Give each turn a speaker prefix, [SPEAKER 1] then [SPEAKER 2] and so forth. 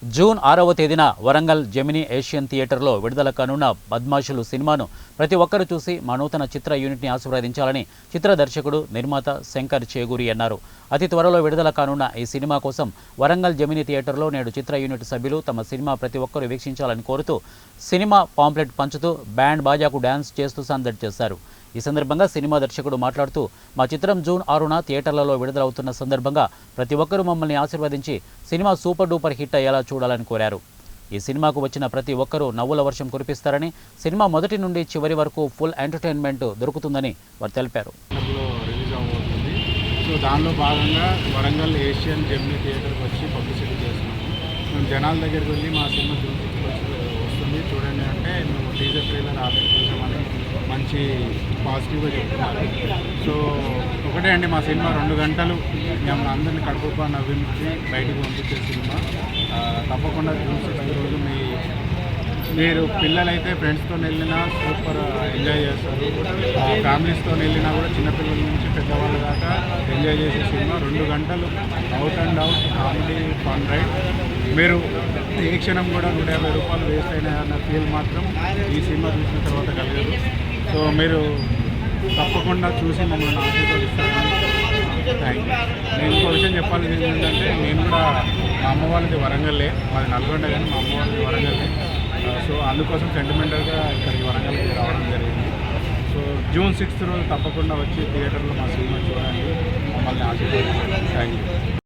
[SPEAKER 1] June 6వ తేదీన Warangal Gemini Asian థియేటర్లో విడుదల కానున్న బద్మాషులు సినిమాను ప్రతి ఒక్కరూ చూసి మా నూతన చిత్ర యూనిట్ని ఆశీర్వదించాలని చిత్ర దర్శకుడు నిర్మాత శంకర్ చేగూరి అన్నారు. అతి త్వరలో విడుదల కానున్న ఈ సినిమా కోసం వరంగల్ జెమినీ థియేటర్లో నేడు చిత్ర యూనిట్ సభ్యులు తమ సినిమా ప్రతి ఒక్కరూ వీక్షించాలని కోరుతూ సినిమా పాంప్లెట్ పంచుతూ బ్యాండ్ బాజాకు డ్యాన్స్ చేస్తూ సందడి చేశారు. ఈ సందర్భంగా సినిమా దర్శకుడు మాట్లాడుతూ మా చిత్రం జూన్ 6న థియేటర్లలో విడుదలవుతున్న సందర్భంగా ప్రతి ఒక్కరూ మమ్మల్ని ఆశీర్వదించి సినిమా సూపర్ డూపర్ హిట్ అయ్యేలా చూడాలని కోరారు. ఈ సినిమాకు వచ్చిన ప్రతి ఒక్కరూ నవ్వుల వర్షం కురిపిస్తారని, సినిమా మొదటి నుండి చివరి వరకు ఫుల్ ఎంటర్టైన్మెంట్ దొరుకుతుందని వారు తెలిపారు.
[SPEAKER 2] సో దానిలో భాగంగా వరంగల్ ఏషియన్ జెమినీ థియేటర్కి వచ్చి పబ్లిసిటీ చేస్తున్నాము. మేము జనాల దగ్గరికి వెళ్ళి మా సినిమా వస్తుంది చూడండి అంటే మేము టీజర్ ట్రైలర్ ఆల్రెడీ చూసామని మంచి పాజిటివ్గా చెప్తున్నారు. సో ఒకటే అండి, మా సినిమా 2 గంటలు మేము అందరినీ కడుపుగా నవ్వించి బయటకు పంపించే సినిమా. తప్పకుండా చూసి రోజు మీరు పిల్లలైతే ఫ్రెండ్స్తో వెళ్ళినా సూపర్ ఎంజాయ్ చేస్తారు. ఫ్యామిలీస్తో వెళ్ళినా కూడా చిన్నపిల్లల నుంచి పెద్దవాళ్ళ దాకా ఎంజాయ్ చేసే సినిమా. 2 గంటలు out and out comedy fun ride. మీరు ఏ క్షణం కూడా 150 రూపాయలు వేస్ట్ అయినా అన్న ఫీల్ మాత్రం ఈ సినిమా చూసిన తర్వాత కలగదు. సో మీరు తప్పకుండా చూసి మమ్మల్ని ఆశీర్వదిస్తారని థ్యాంక్ యూ. నేను ఇంకో విషయం చెప్పాలి ఏంటంటే, నేను కూడా మా అమ్మ వాళ్ళది వరంగల్లే, మాది నల్గొండ కానీ మా అమ్మ వాళ్ళది వరంగల్లే. సో అందుకోసం సెంటిమెంటల్గా ఇక్కడికి వరంగల్కి రావడం జరిగింది. సో జూన్ 6th రోజు తప్పకుండా వచ్చి థియేటర్లో మా సినిమా చూడండి, మమ్మల్ని ఆశీర్వదించండి. Thank you.